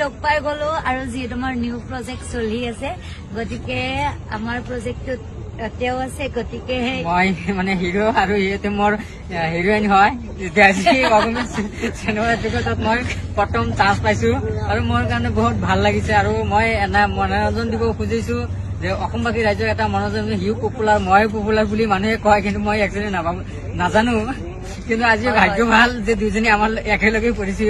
লগ পাই গলো আৰু যিহেতু আমাৰ নিউ প্ৰজেক্ট চলি আছে গতিকে আমাৰ প্ৰজেক্টত তেওঁ আছে গতিকে মই মানে হিৰো আৰু ইহঁতে মোৰ হিৰোইন হয় অসমীয়া চিনেমা জগতত মই প্ৰথম চান্স পাইছো আৰু মোৰ কাৰণে বহুত ভাল লাগিছে আৰু মই এনে মনোৰঞ্জন দিব খুজিছো যে অসমবাসী ৰাইজক এটা মনোৰঞ্জন হিউ পপুলাৰ মই পপুলাৰ বুলি মানুহে কয় কিন্তু মই একচুৱেলি নাজানো কিন্তু আজি ভাগ্য ভাল যে দুজনী আমাৰ একেলগে পৰিছে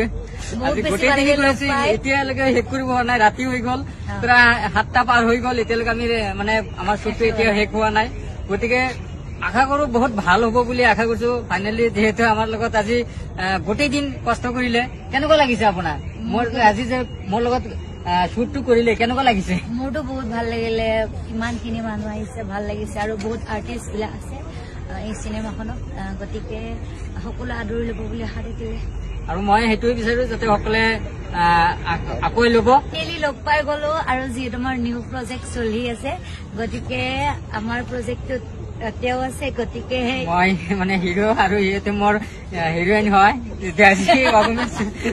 গোটেইদিনে কৰিছে এতিয়ালৈকে শেষ কৰিব হোৱা নাই ৰাতি হৈ গল প্ৰায় 7টা পাৰ হৈ গল এতিয়ালৈকে আমি মানে আমাৰ শ্বুটটো এতিয়া শেষ হোৱা নাই গতিকে আশা কৰো বহুত ভাল হ'ব বুলি আশা কৰিছো ফাইনেলি যেহেতু আমাৰ লগত আজি গোটেই দিন কষ্ট কৰিলে কেনেকুৱা লাগিছে আপোনাৰ মোৰ আজি যে মোৰ লগত শ্বুটটো কৰিলে কেনেকুৱা লাগিছে মোৰতো বহুত ভাল লাগিলে ইমানখিনি মানুহ আহিছে ভাল লাগিছে আৰু বহুত আৰ্টিষ্ট বিলাক আছে এই চিনেমাখনত গতিকে সকলো আদৰি ল'ব বুলি আশা থাকিলে আৰু মই সেইটোৱে বিচাৰো যাতে সকলে আকৌ ল'ব ডেইলি লগ পাই গলো আৰু যিহেতু আমাৰ নিউ প্ৰজেক্ট চলি আছে গতিকে আমাৰ প্ৰজেক্টত তেওঁ আছে গতিকে মই মানে হিৰো আৰু ইহঁতে মোৰ হিৰোইন হয় অসমীয়া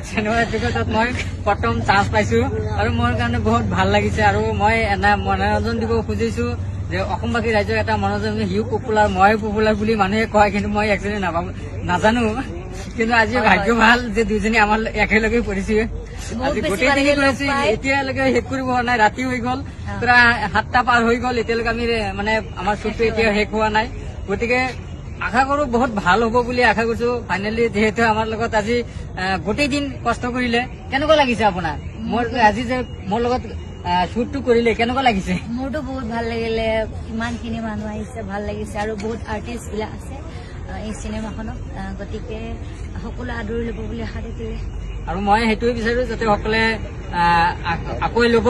চিনেমা জগতত মই প্ৰথম চান্স পাইছো আৰু মোৰ কাৰণে বহুত ভাল লাগিছে আৰু মই এনে মনোৰঞ্জন দিব খুজিছো যে অসমবাসী ৰাইজক এটা মনোৰঞ্জন হিউ পপুলাৰ মই পপুলাৰ বুলি মানুহে কয় কিন্তু মই একচুৱেলি নাজানো কিন্তু আজি ভাগ্য ভাল যে দুজনী আমাৰ একেলগে পৰিছে আজি গোটেইদিনে কৰিছে এতিয়ালৈকে শেষ কৰিব হোৱা নাই ৰাতি হৈ গল প্ৰায় 7টা পাৰ হৈ গল এতিয়ালৈকে আমি মানে আমাৰ শ্বুটটো এতিয়া শেষ হোৱা নাই গতিকে আশা কৰো বহুত ভাল হ'ব বুলি আশা কৰিছো ফাইনেলি যেহেতু আমাৰ লগত আজি গোটেই দিন কষ্ট কৰিলে কেনেকুৱা লাগিছে আপোনাৰ মোৰ আজি যে মোৰ লগত শ্বুটটো কৰিলে কেনেকুৱা লাগিছে মোৰতো বহুত ভাল লাগিলে ইমানখিনি মানুহ আহিছে ভাল লাগিছে আৰু বহুত আৰ্টিষ্ট বিলাক আছে এই চিনেমাখনত গতিকে সকলো আদৰি ল'ব বুলি আশা থাকিলে আৰু মই সেইটোৱে বিচাৰো যাতে সকলে আকৌ ল'ব